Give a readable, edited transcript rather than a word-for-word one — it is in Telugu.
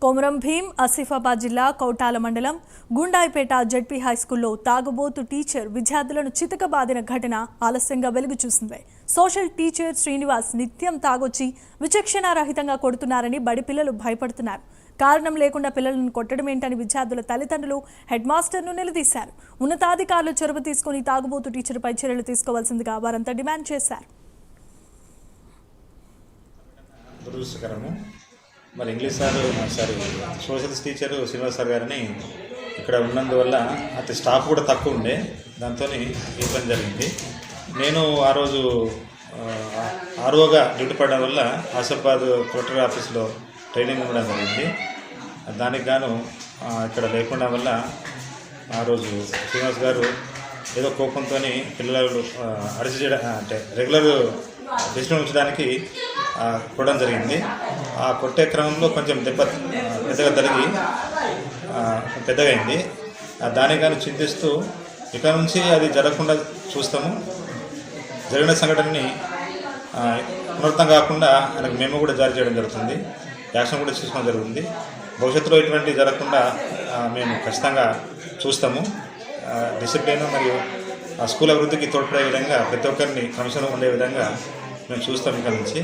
కొమరం భీం ఆసిఫాబాద్ జిల్లా కౌటాల మండలం గుండాయిపేట జడ్పీ హైస్కూల్లో తాగుబోతు టీచర్ విద్యార్థులను చితకబాదిన ఘటన ఆలస్యంగా వెలుగు చూసింది. సోషల్ టీచర్ శ్రీనివాస్ నిత్యం తాగొచ్చి విచక్షణారహితంగా కొడుతున్నారని బడి పిల్లలు భయపడుతున్నారు. కారణం లేకుండా పిల్లలను కొట్టడం ఏంటని విద్యార్థుల తల్లిదండ్రులు హెడ్ మాస్టర్ను నిలదీశారు. ఉన్నతాధికారులు చొరవ తీసుకుని తాగుబోతు టీచర్పై చర్యలు తీసుకోవాల్సిందిగా వారంతా డిమాండ్ చేశారు. మరి English social teacher Srinivas sir గారిని ఇక్కడ ఉన్నందువల్ల అతి స్టాఫ్ కూడా తక్కువ ఉండే, దాంతో ఇబ్బంది జరిగింది. నేను ఆ రోజు ఆర్ఓగా డ్యూటీ పడడం వల్ల ఆసిఫాబాద్ కలెక్టర్ ఆఫీస్లో ట్రైనింగ్ ఉండడం జరిగింది. దానికి గాను ఇక్కడ లేకుండా వల్ల ఆ రోజు శ్రీనివాస్ గారు ఏదో కోపంతో పిల్లలు అరెస్ట్ చేయడం అంటే రెగ్యులర్ డిసిప్లిన్ ఉంచడానికి కొట్టడం జరిగింది. ఆ కొట్టే క్రమంలో కొంచెం దెబ్బ పెద్దగా తగిలి పెద్దగా అయింది. దానికి కానీ చింతిస్తూ ఇక్కడ నుంచి అది జరగకుండా చూస్తాము. జరిగిన సంఘటనని పునరుద్ధం కాకుండా ఆయనకు మేము కూడా జారీ చేయడం జరుగుతుంది, యాక్షన్ కూడా తీసుకోవడం జరుగుతుంది. భవిష్యత్తులో ఇటువంటి జరగకుండా మేము ఖచ్చితంగా చూస్తాము. డిసిప్లిన్ మరియు స్కూల్ అభివృద్ధికి తోడ్పడే విధంగా ప్రతి ఒక్కరిని క్రమశిక్షణ ఉండే విధంగా మేము చూస్తాం ఇక్కడ నుంచి.